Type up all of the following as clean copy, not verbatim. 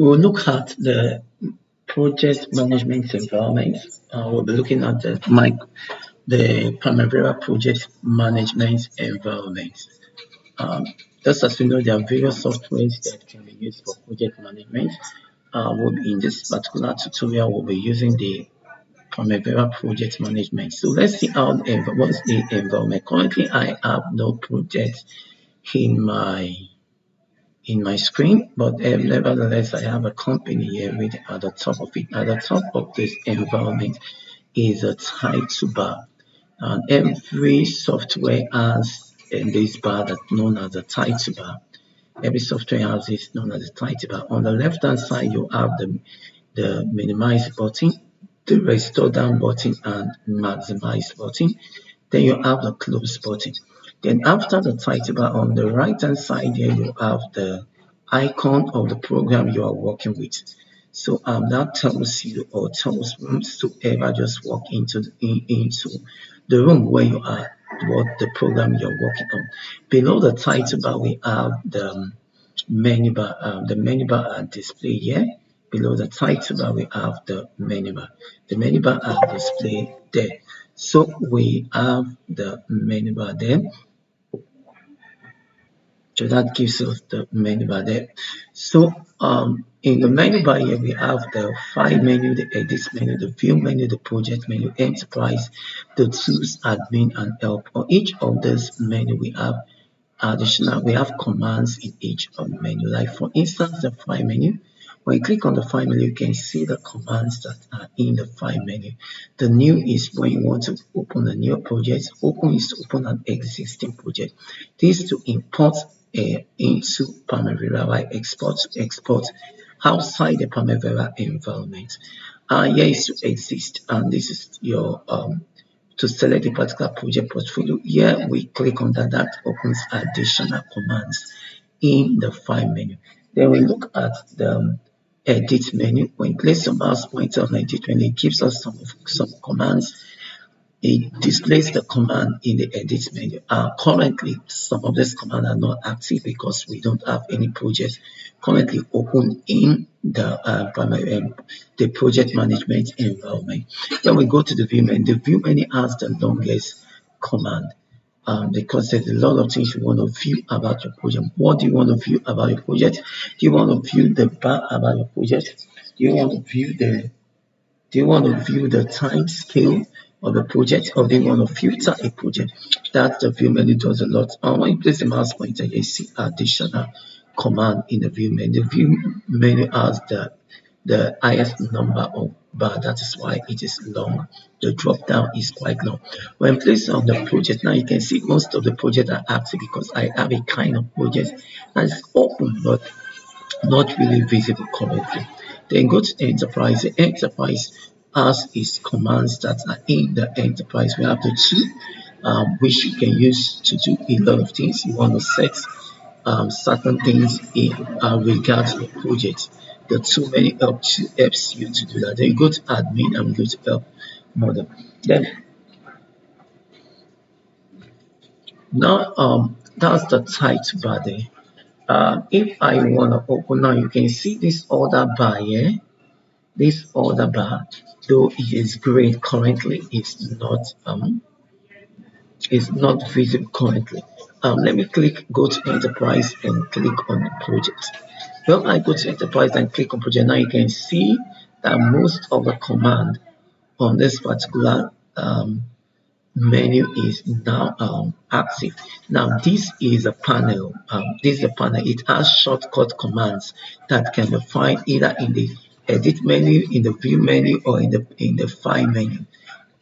We'll look at the project management environment. We'll be looking at the Primavera project management environment. Um, just as we know, there are various softwares that can be used for project management. In this particular tutorial, we'll be using the Primavera project management. So let's see what's the environment. Currently, I have no project in my screen, but nevertheless, I have a company here with at the top of it. At the top of this environment is a title bar, and every software has this bar that's known as a title bar. Every software has this known as a title bar. On the left hand side, you have the minimize button, the restore down button, and maximize button. Then you have the close button. Then after the title bar on the right hand side here, you have the icon of the program you are working with. So that tells you or tells whoever just walk into the room where you are, what the program you're working on. Below the title bar, we have the menu bar. The menu bar are displayed here. Below the title bar, we have the menu bar. The menu bar are displayed there. So we have the menu bar there. So that gives us the menu bar there. So in the menu bar here, we have the file menu, the edit menu, the view menu, the project menu, enterprise, the tools, admin, and help. On each of this menu, we have commands in each of the menu. Like for instance, the file menu. When you click on the file menu, you can see the commands that are in the file menu. The new is when you want to open a new project. Open is to open an existing project. This is to import into Primavera, like export to export outside the Primavera environment. Here is to exist, and this is your to select a particular project portfolio. Here we click on that opens additional commands in the file menu. Then we look at the edit menu. When you place the mouse pointer on edit menu, it gives us some commands. It displays the command in the edit menu. Currently, some of these commands are not active because we don't have any projects currently open in the project management environment. When we go to the view menu, the view menu has the longest command. Because there's a lot of things you want to view about your project. What do you want to view about your project? Do you want to view the bar about your project? Do you want to view the time scale of the project, or do you want to filter a project? That's the view menu does a lot. When you place the mouse pointer, you see additional command in the view menu. The view menu has the highest number of bar. That is why it is long. The drop down is quite long. When placed on the project, now you can see most of the projects are active because I have a kind of project that is open but not really visible currently. Then go to enterprise. The enterprise has its commands that are in the enterprise. We have the two, which you can use to do a lot of things. You want to set certain things in regards to the project. The tool many helps you to do that. Then you go to admin and go to help model. Then now that's the title bar there. If I want to open now, you can see this order bar here. This order bar, though it is green currently, it's not visible currently. Let me go to enterprise and click on the project. When I go to enterprise and click on project, now you can see that most of the command on this particular menu is now active. Now this is a panel. It has shortcut commands that can be found either in the edit menu, in the view menu, or in the file menu,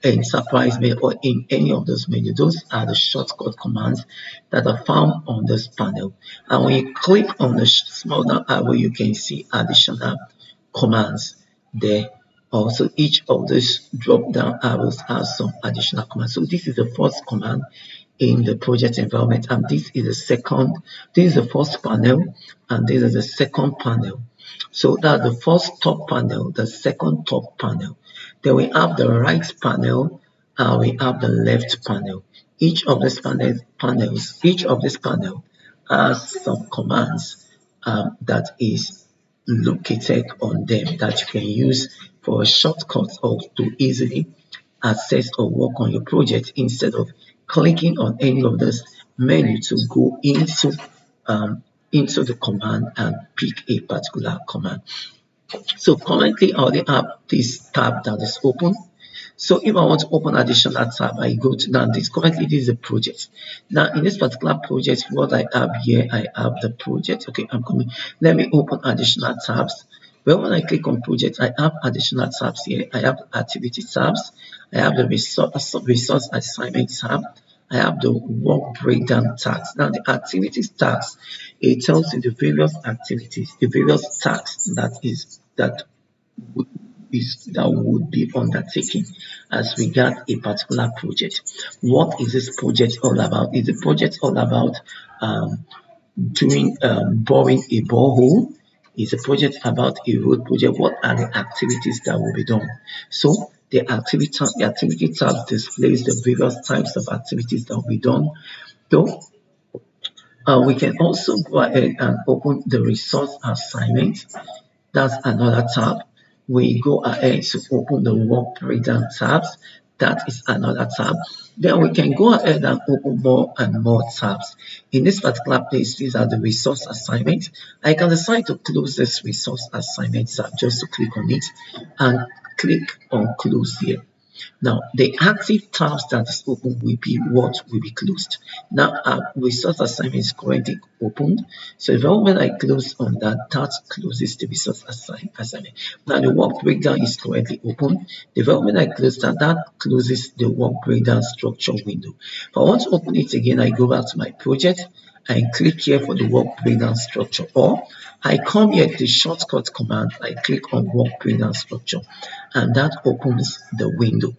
enterprise menu, or in any of those menus. Those are the shortcut commands that are found on this panel. And when you click on the small down arrow, you can see additional commands there. Also, each of these drop down arrows has some additional commands. So this is the first command in the project environment, and this is the second. This is the first panel, and this is the second panel. So that's the first top panel, the second top panel. Then we have the right panel, and we have the left panel. Each of these panels has some commands that is located on them that you can use for a shortcut or to easily access or work on your project instead of clicking on any of this menu to go into the command and pick a particular command. So currently I already have this tab that is open. So if I want to open additional tab, I go to now this. Currently this is a project. Now in this particular project, what I have here, I have the project. Okay, I'm coming. Let me open additional tabs. Well, when I click on project, I have additional tabs here. I have activity tabs. I have the resource assignment tab. I have the work breakdown tags. Now the activities tags, it tells you the various activities, the various tasks that would be undertaken as regard a particular project. What is this project all about? Is the project all about boring a borehole? Is a project about a road project? What are the activities that will be done? So the activity tab displays the various types of activities that will be done. So we can also go ahead and open the resource assignment. That's another tab. We go ahead to open the work breakdown tabs. That is another tab. Then we can go ahead and open more and more tabs. In this particular place, these are the resource assignments. I can decide to close this resource assignment tab just to click on it and click on close here. Now, the active tabs that is open will be what will be closed. Now, our resource assignment is currently opened. So the moment I close on that, that closes the resource assignment. Now, the work breakdown is currently open. The moment I close that, that closes the work breakdown structure window. If I want to open it again, I go back to my project. I click here for the work breakdown structure, or I come here to the shortcut command, I click on work breakdown structure, and that opens the window.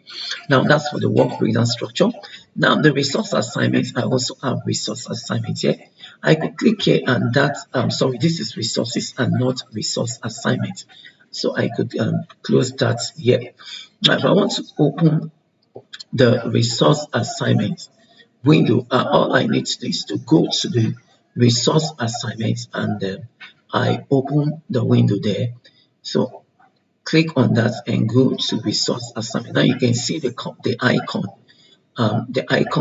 Now that's for the work breakdown structure. Now the resource assignments, I also have resource assignments here. I could click here and that, sorry, this is resources and not resource assignment. So I could close that here. Now if I want to open the resource assignment window, all I need to do is to go to the resource assignments and I open the window there. So click on that and go to resource assignment. Now you can see the icon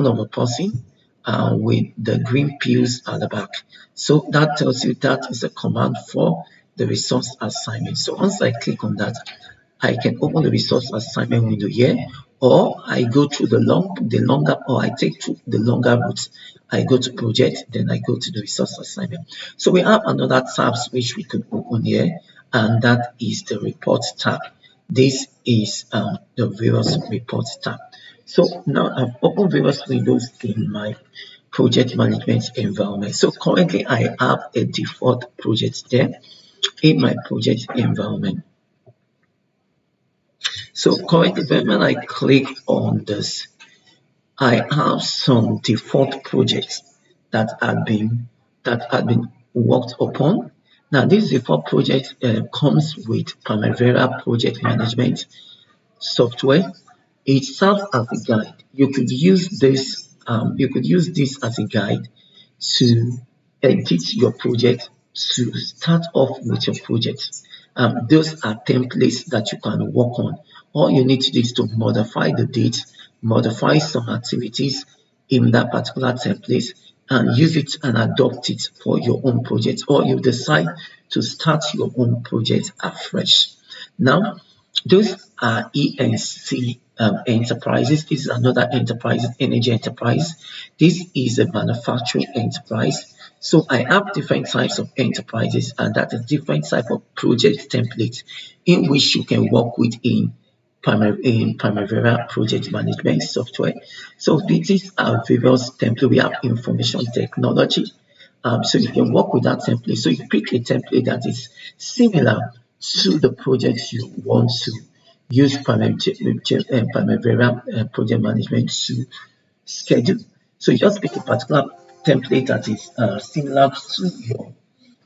of a person with the green pills at the back. So that tells you that is a command for the resource assignment. So once I click on that, I can open the resource assignment window here, or I go through I take to the longer route. I go to project, then I go to the resource assignment. So we have another tabs which we could open here, and that is the report tab. This is the various report tab. So now I've opened various windows in my project management environment. So currently I have a default project there in my project environment. So currently when I click on this, I have some default projects that have been worked upon. Now this default project comes with Primavera project management software. It serves as a guide. You could use this. As a guide to edit your project, to start off with your project. Those are templates that you can work on. All you need to do is to modify the date, modify some activities in that particular template, and use it and adopt it for your own project, or you decide to start your own project afresh. Now, those are ENC enterprises. This is another enterprise, energy enterprise. This is a manufacturing enterprise. So I have different types of enterprises, and that is different type of project template in which you can work with in Primavera project management software. So these are various templates. We have information technology. So you can work with that template. So you pick a template that is similar to the projects you want to use Primavera project management to schedule. So you just pick a particular template that is similar to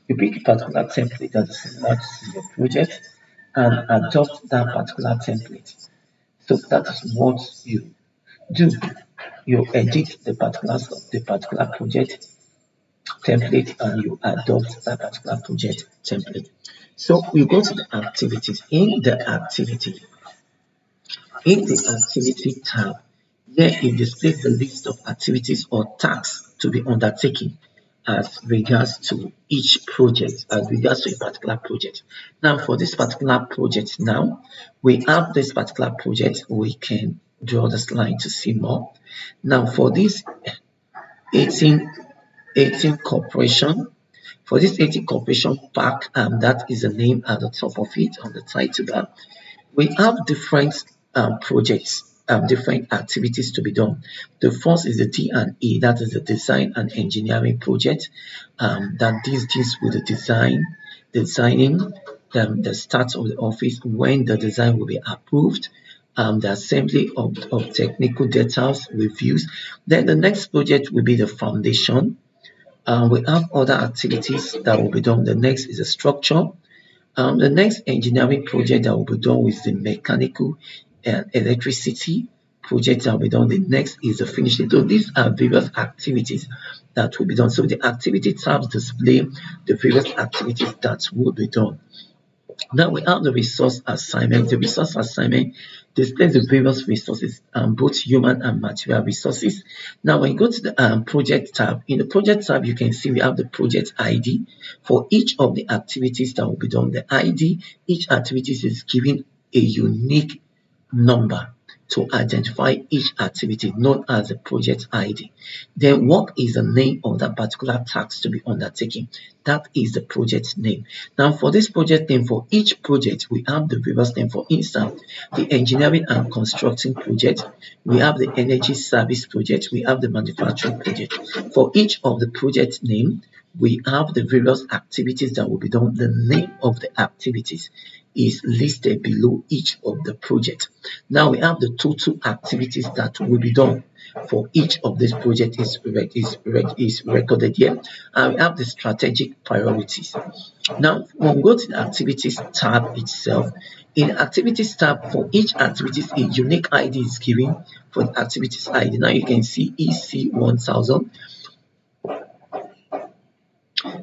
you pick a particular template that is similar to your project and adopt that particular template. So that is what you do. You edit the particular project template and you adopt that particular project template. So we go to the activities. In the activity tab, here it displays the list of activities or tasks to be undertaken as regards to each project, as regards to a particular project. Now, for this particular project, now we have this particular project. We can draw the slide to see more. Now, for this 18, 18 corporation, for this 18 corporation park, that is the name at the top of it on the title bar. We have different projects, different activities to be done. The first is the D&E, that is the design and engineering project. That deals with the designing, the start of the office, when the design will be approved, the assembly of technical details, reviews. Then the next project will be the foundation. We have other activities that will be done. The next is the structure. The next engineering project that will be done with the mechanical and electricity project that will be done. The next is the finishing. So these are various activities that will be done. So the activity tabs display the various activities that will be done. Now we have the resource assignment. The resource assignment displays the various resources, both human and material resources. Now when you go to the project tab, in the project tab you can see we have the project ID for each of the activities that will be done. The ID, each activity is given a unique number to identify each activity, known as the project ID. Then what is the name of that particular task to be undertaken? That is the project name. Now for this project name, for each project we have the various name. For instance, the engineering and construction project, we have the energy service project, we have the manufacturing project. For each of the project name, we have the various activities that will be done. The name of the activities is listed below each of the projects. Now we have the total activities that will be done for each of this project is recorded here, and we have the strategic priorities. Now when we go to the activities tab itself, in the activities tab, for each activities a unique ID is given for the activities ID. Now you can see EC1000.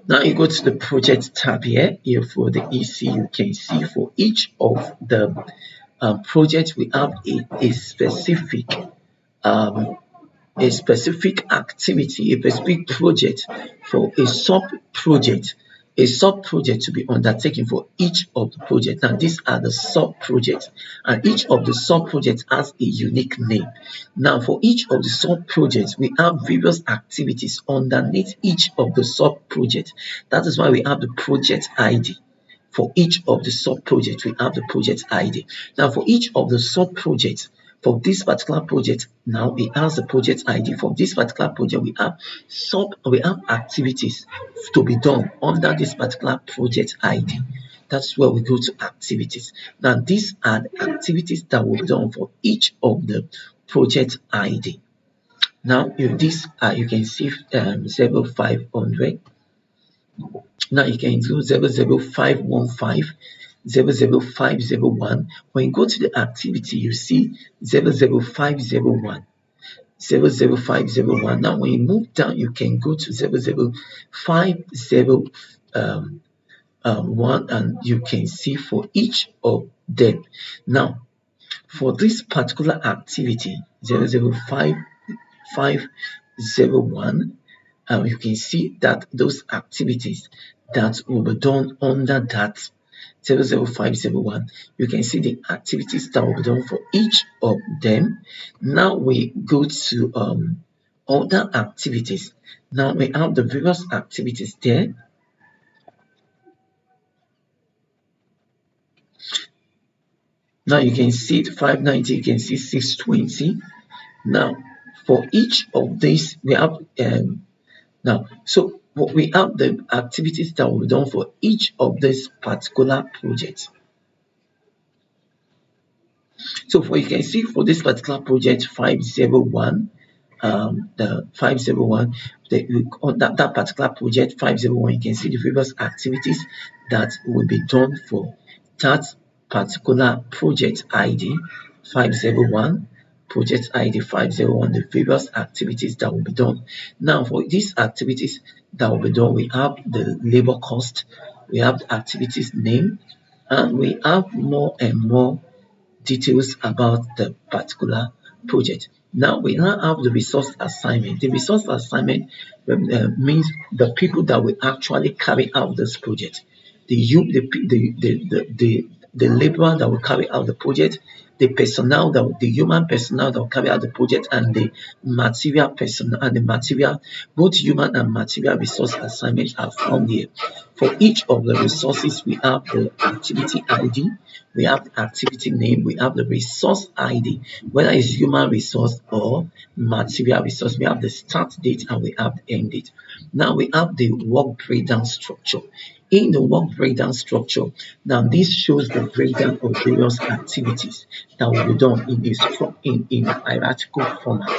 Now you go to the project tab here. Here for the EC, you can see for each of the projects we have a specific activity, a specific project for a sub-project to be undertaken for each of the projects. Now these are the sub-projects, and each of the sub-projects has a unique name. Now for each of the sub-projects, we have various activities underneath each of the sub-projects. That is why we have the project ID. For each of the sub-projects, we have the project ID. Now for each of the sub-projects, for this particular project, now it has the project ID. For this particular project, we have activities to be done under this particular project ID. That's where we go to activities. Now these are the activities that will be done for each of the project ID. Now you can see 0500. Now you can do 00515, 00501. When you go to the activity, you see 00501. 00501. Now when you move down, you can go to 00501, and you can see for each of them. Now for this particular activity, 00501, you can see that those activities that will be done under that 00501, you can see the activities that will be done for each of them. Now we go to other activities. Now we have the various activities there. Now you can see 590, you can see 620. Now for each of these, we have what we have the activities that will be done for each of these particular projects. So you can see for this particular project 501, the 501, that particular project 501, you can see the various activities that will be done for that particular project ID 501. Project ID 501, the various activities that will be done. Now for these activities that will be done, we have the labor cost, we have the activities name, and we have more and more details about the particular project. Now we now have the resource assignment. The resource assignment means the people that will actually carry out this project. The laborer that will carry out the project, the human personnel that will carry out the project, and the material personnel and the material, both human and material resource assignments are found here. For each of the resources, we have the activity ID, we have the activity name, we have the resource ID, whether it's human resource or material resource. We have the start date and we have the end date. Now we have the work breakdown structure. In the work breakdown structure, now this shows the breakdown of various activities that will be done in a hierarchical format.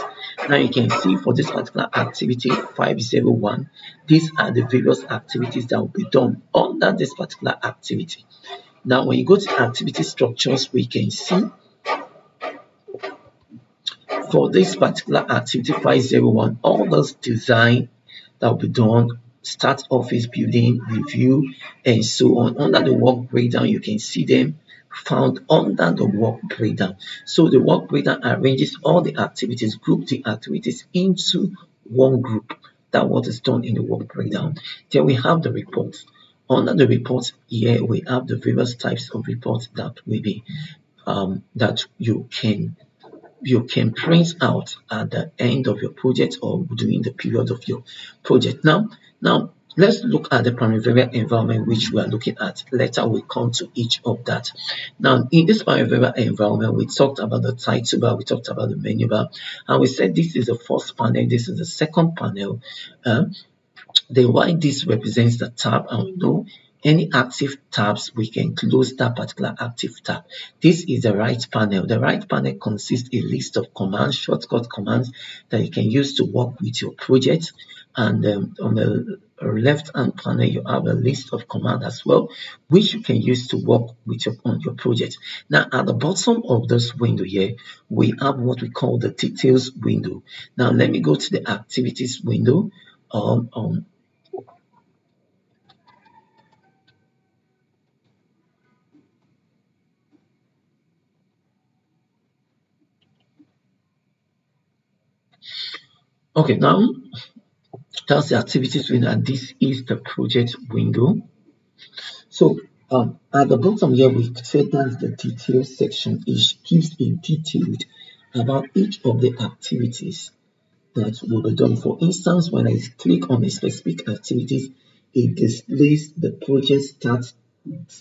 Now you can see for this particular activity 501, these are the various activities that will be done under this particular activity. Now when you go to activity structures, we can see for this particular activity 501, all those design that will be done, start office building, review, and so on. Under the work breakdown, you can see them found under the work breakdown. So the work breakdown arranges all the activities, group the activities into one group. That's what is done in the work breakdown. Then we have the reports. Under the reports here, we have the various types of reports that will be that you can print out at the end of your project or during the period of your project. Now let's look at the primary environment which we are looking at. Later we come to each of that. Now in this primary environment, we talked about the title bar, we talked about the menu bar, and we said this is the first panel, this is the second panel. Then why this represents the tab, and we know any active tabs, we can close that particular active tab. This is the right panel. The right panel consists a list of commands, shortcut commands that you can use to work with your project. And on the left hand panel, you have a list of commands as well, which you can use to work with on your project. Now, at the bottom of this window here, we have what we call the details window. Now, let me go to the activities window. Okay, now that's the activities window, and this is the project window. So at the bottom here, we said that's the details section. It gives a detailed about each of the activities that will be done. For instance, when I click on a specific activities, it displays the project start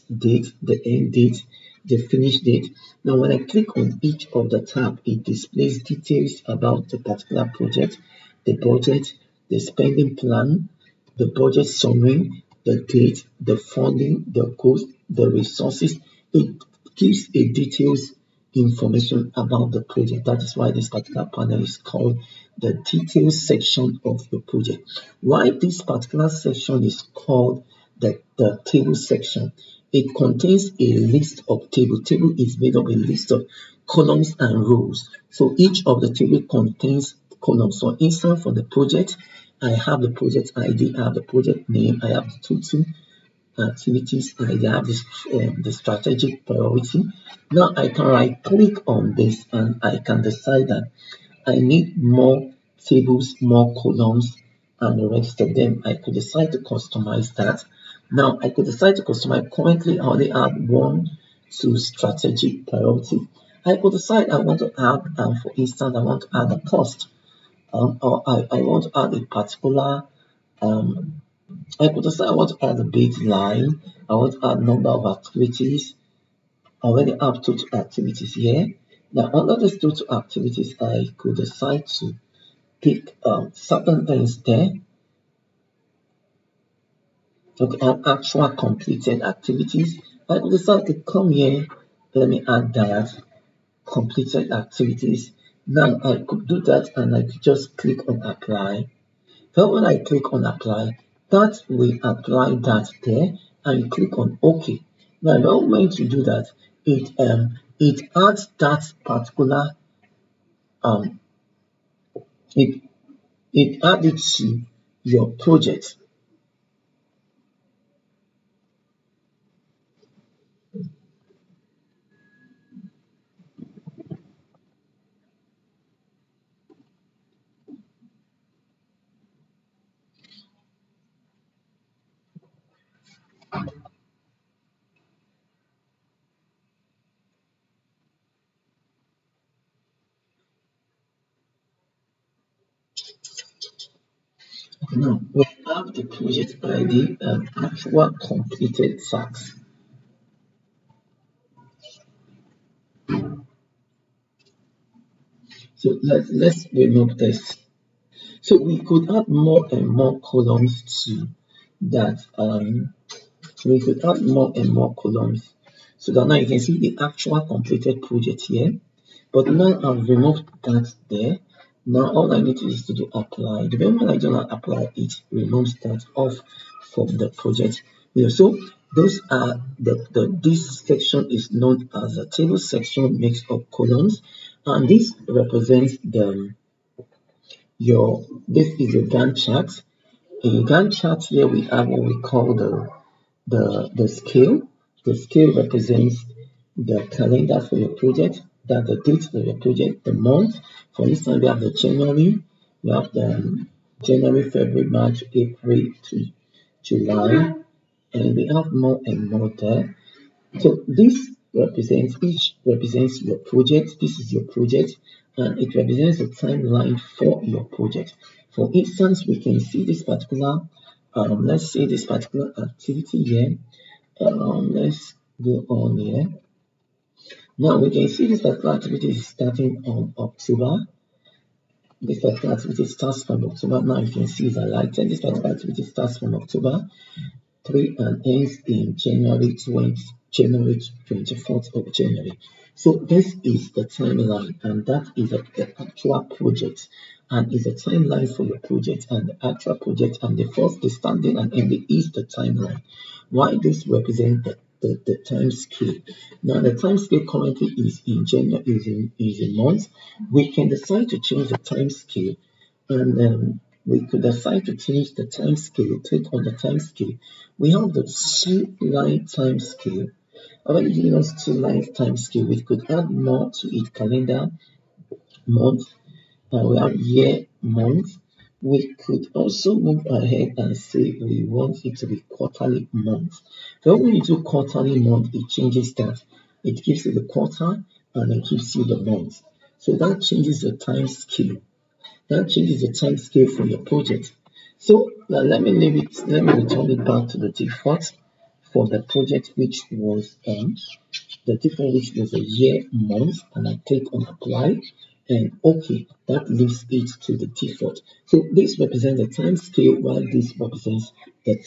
date, the end date, the finish date. Now, when I click on each of the tab, it displays details about the particular project, the budget, the spending plan, the budget summary, the date, the funding, the cost, the resources. It gives a details information about the project. That is why this particular panel is called the details section of the project. Why this particular section is called the table section? It contains a list of tables. Table is made of a list of columns and rows. So each of the table contains columns. For instance, for the project, I have the project ID, I have the project name, I have the total activities, and I have this the strategic priority. Now I can right click on this and I can decide that I need more tables, more columns, and the rest of them. I could decide to customize that. Now I could decide to customize. Currently, I only have one to strategic priority. I could decide I want to add, for instance, I want to add a cost, or I want to add a particular. I could decide I want to add a baseline. I want to add number of activities. I already have total activities here. Now, under this total activities, I could decide to pick certain things there. Okay, actual completed activities. I could decide to come here. Let me add that completed activities. Now I could do that and I could just click on apply. Then when I click on apply, that will apply that there and you click on OK. Now the moment you do that, it adds that particular um it it adds it to your project. Now we have the project ID and actual completed tasks. So let's remove this. So we could add more and more columns to that. We could add more and more columns so that now you can see the actual completed project here. But now I've removed that there. Now all I need to do is to do apply. The moment I do not apply, it removes that off from the project. So those are this section is known as a table section mix of columns, and this represents this is a Gantt chart. In Gantt chart here we have what we call the scale. The scale represents the calendar for your project, that the date for your project, the month. For instance, we have the January, we have the January, February, March, April to July, and we have more and more there. So each represents your project. This is your project, and it represents a timeline for your project. For instance, we can see this particular, let's say this particular activity here. Let's go on here. Now we can see this particular activity is starting on October. This particular activity starts from October. Now you can see it's highlighted. This particular activity starts from October 3 and ends in January 24th of January. So this is the timeline, and that is the actual project, and is a timeline for your project, and the actual project, and the first, the standing and ending is the timeline. Why this represents the time scale. Now the time scale currently is in January, is in months. We can decide to change the time scale, and we could decide to change the time scale. Click on the time scale. We have the 2-line time scale. Already giving us 2-line time scale. We could add more to it: calendar, month, we have year, month. We could also move ahead and say we want it to be quarterly month. So when you do quarterly month, it changes that. It gives you the quarter and it gives you the month. So that changes the time scale. That changes the time scale for your project. So let me leave it, let me return it back to the default for the project, which was the default, which was a year, month, and I click on apply, and okay, that leaves it to the default. So this represents the time scale, while this represents the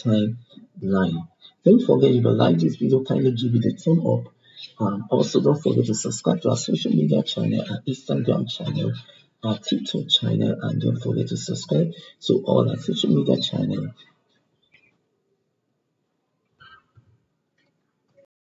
timeline. Don't forget, if you like this video, kindly give it a thumb up. Also, don't forget to subscribe to our social media channel, our Instagram channel, our TikTok channel, and don't forget to subscribe to all our social media channel.